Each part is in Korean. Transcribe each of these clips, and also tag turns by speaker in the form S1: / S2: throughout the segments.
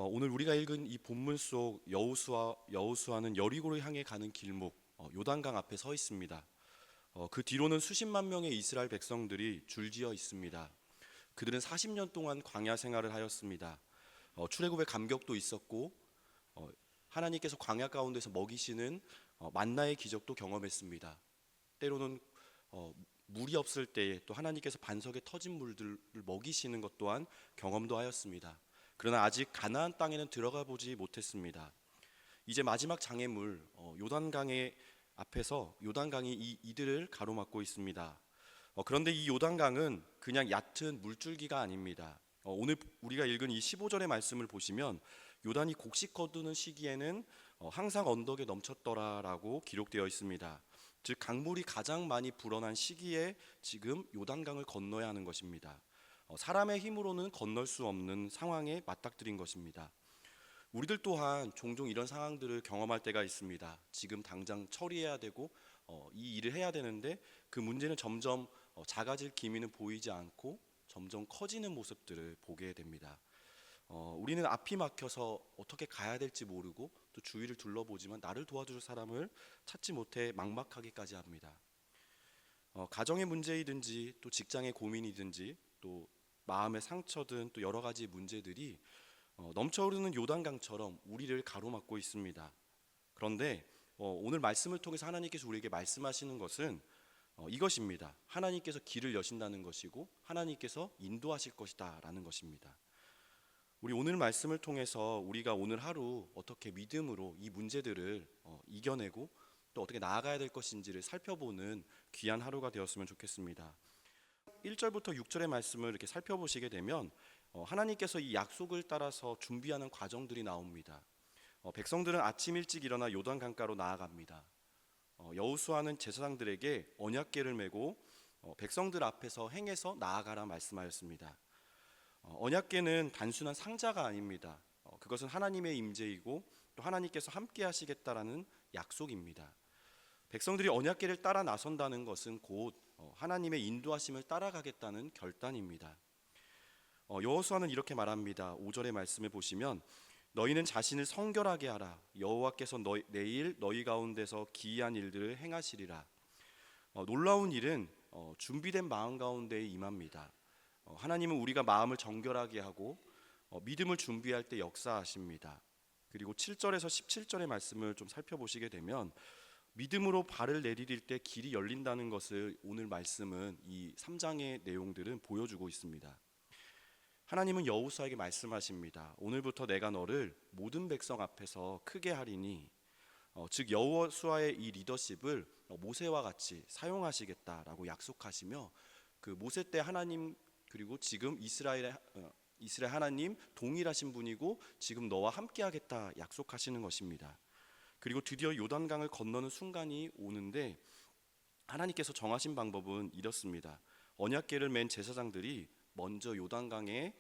S1: 오늘 우리가 읽은 이 본문 속 여호수아는 여리고를 향해 가는 길목 요단강 앞에 서 있습니다. 그 뒤로는 수십만 명의 이스라엘 백성들이 줄지어 있습니다. 그들은 40년 동안 광야 생활을 하였습니다. 출애굽의 감격도 있었고 하나님께서 광야 가운데서 먹이시는 만나의 기적도 경험했습니다. 때로는 물이 없을 때에 또 하나님께서 반석에 터진 물들을 먹이시는 것 또한 경험도 하였습니다. 그러나 아직 가나안 땅에는 들어가 보지 못했습니다. 이제 마지막 장애물 요단강의 앞에서 요단강이 이들을 가로막고 있습니다. 그런데 이 요단강은 그냥 얕은 물줄기가 아닙니다. 오늘 우리가 읽은 이 15절의 말씀을 보시면 요단이 곡식 거두는 시기에는 항상 언덕에 넘쳤더라라고 기록되어 있습니다. 즉 강물이 가장 많이 불어난 시기에 지금 요단강을 건너야 하는 것입니다. 사람의 힘으로는 건널 수 없는 상황에 맞닥뜨린 것입니다. 우리들 또한 종종 이런 상황들을 경험할 때가 있습니다. 지금 당장 처리해야 되고 이 일을 해야 되는데 그 문제는 점점 작아질 기미는 보이지 않고 점점 커지는 모습들을 보게 됩니다. 우리는 앞이 막혀서 어떻게 가야 될지 모르고 또 주위를 둘러보지만 나를 도와줄 사람을 찾지 못해 막막하기까지 합니다. 가정의 문제이든지 또 직장의 고민이든지 또 마음의 상처든 또 여러 가지 문제들이 넘쳐흐르는 요단강처럼 우리를 가로막고 있습니다. 그런데 오늘 말씀을 통해서 하나님께서 우리에게 말씀하시는 것은 이것입니다. 하나님께서 길을 여신다는 것이고 하나님께서 인도하실 것이다 라는 것입니다. 우리 오늘 말씀을 통해서 우리가 오늘 하루 어떻게 믿음으로 이 문제들을 이겨내고 또 어떻게 나아가야 될 것인지를 살펴보는 귀한 하루가 되었으면 좋겠습니다. 1절부터 6절의 말씀을 이렇게 살펴보시게 되면 하나님께서 이 약속을 따라서 준비하는 과정들이 나옵니다. 백성들은 아침 일찍 일어나 요단강가로 나아갑니다. 여호수아는 제사장들에게 언약궤를 메고 백성들 앞에서 행해서 나아가라 말씀하였습니다. 언약궤는 단순한 상자가 아닙니다. 그것은 하나님의 임재이고 또 하나님께서 함께 하시겠다라는 약속입니다. 백성들이 언약궤를 따라 나선다는 것은 곧 하나님의 인도하심을 따라가겠다는 결단입니다. 여호수아는 이렇게 말합니다. 5절의 말씀을 보시면 너희는 자신을 성결하게 하라. 여호와께서 내일 너희 가운데서 기이한 일들을 행하시리라. 놀라운 일은 준비된 마음 가운데에 임합니다. 하나님은 우리가 마음을 정결하게 하고 믿음을 준비할 때 역사하십니다. 그리고 7절에서 17절의 말씀을 좀 살펴보시게 되면 믿음으로 발을 내디딜 때 길이 열린다는 것을 오늘 말씀은 이 3장의 내용들은 보여주고 있습니다. 하나님은 여호수아에게 말씀하십니다. 오늘부터 내가 너를 모든 백성 앞에서 크게 하리니 즉 여호수아의 이 리더십을 모세와 같이 사용하시겠다라고 약속하시며 그 모세 때 하나님 그리고 지금 이스라엘 하나님 동일하신 분이고 지금 너와 함께 하겠다 약속하시는 것입니다. 그리고 드디어 요단강을 건너는 순간이 오는데 하나님께서 정하신 방법은 이렇습니다. 언약궤를 맨 제사장들이 먼저 요단강에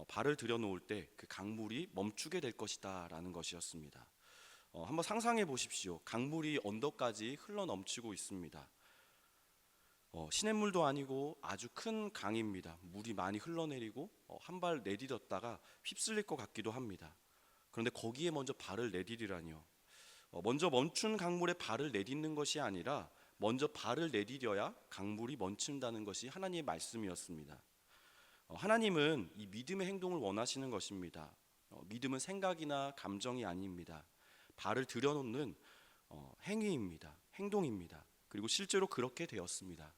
S1: 발을 들여놓을 때 그 강물이 멈추게 될 것이다 라는 것이었습니다. 한번 상상해 보십시오. 강물이 언덕까지 흘러 넘치고 있습니다. 시냇물도 아니고 아주 큰 강입니다. 물이 많이 흘러내리고 한 발 내디뎠다가 휩쓸릴 것 같기도 합니다. 그런데 거기에 먼저 발을 내디디라니요. 먼저 멈춘 강물에 발을 내딛는 것이 아니라 먼저 발을 내디뎌야 강물이 멈춘다는 것이 하나님의 말씀이었습니다. 하나님은 이 믿음의 행동을 원하시는 것입니다. 믿음은 생각이나 감정이 아닙니다. 발을 들여놓는 행위입니다. 행동입니다. 그리고 실제로 그렇게 되었습니다.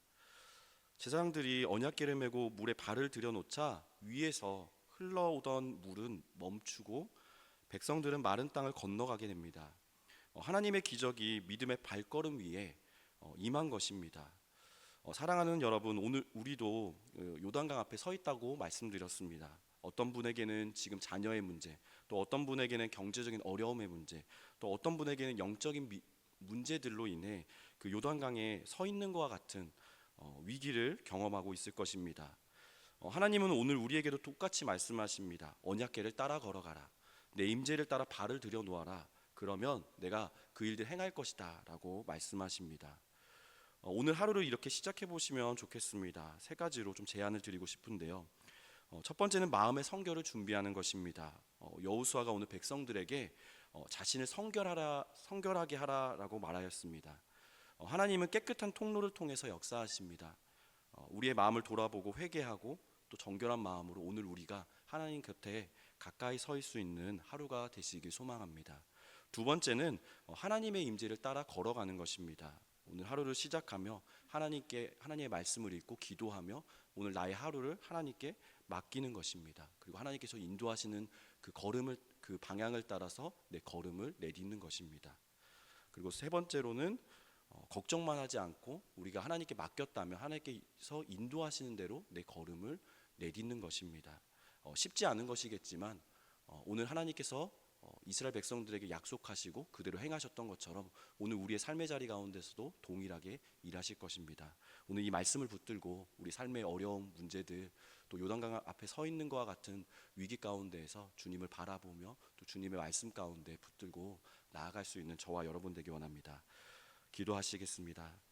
S1: 제사장들이 언약궤를 메고 물에 발을 들여놓자 위에서 흘러오던 물은 멈추고 백성들은 마른 땅을 건너가게 됩니다. 하나님의 기적이 믿음의 발걸음 위에 임한 것입니다. 사랑하는 여러분, 오늘 우리도 요단강 앞에 서 있다고 말씀드렸습니다. 어떤 분에게는 지금 자녀의 문제, 또 어떤 분에게는 경제적인 어려움의 문제, 또 어떤 분에게는 영적인 문제들로 인해 그 요단강에 서 있는 것과 같은 위기를 경험하고 있을 것입니다. 하나님은 오늘 우리에게도 똑같이 말씀하십니다. 언약궤를 따라 걸어가라. 내 임재를 따라 발을 들여놓아라. 그러면 내가 그 일들 행할 것이다 라고 말씀하십니다. 오늘 하루를 이렇게 시작해 보시면 좋겠습니다. 세 가지로 좀 제안을 드리고 싶은데요. 첫 번째는 마음의 성결을 준비하는 것입니다. 여호수아가 오늘 백성들에게 자신을 성결하게 하라라고 말하였습니다. 하나님은 깨끗한 통로를 통해서 역사하십니다. 우리의 마음을 돌아보고 회개하고 또 정결한 마음으로 오늘 우리가 하나님 곁에 가까이 서 있을 수 있는 하루가 되시길 소망합니다. 두 번째는 하나님의 임재를 따라 걸어가는 것입니다. 오늘 하루를 시작하며 하나님의 말씀을 읽고 기도하며 오늘 나의 하루를 하나님께 맡기는 것입니다. 그리고 하나님께서 인도하시는 그 방향을 따라서 내 걸음을 내딛는 것입니다. 그리고 세 번째로는 걱정만 하지 않고 우리가 하나님께 맡겼다면 하나님께서 인도하시는 대로 내 걸음을 내딛는 것입니다. 쉽지 않은 것이겠지만 오늘 하나님께서 이스라엘 백성들에게 약속하시고 그대로 행하셨던 것처럼 오늘 우리의 삶의 자리 가운데서도 동일하게 일하실 것입니다. 오늘 이 말씀을 붙들고 우리 삶의 어려운 문제들 또 요단강 앞에 서 있는 것과 같은 위기 가운데에서 주님을 바라보며 또 주님의 말씀 가운데 붙들고 나아갈 수 있는 저와 여러분 되기 원합니다. 기도하시겠습니다.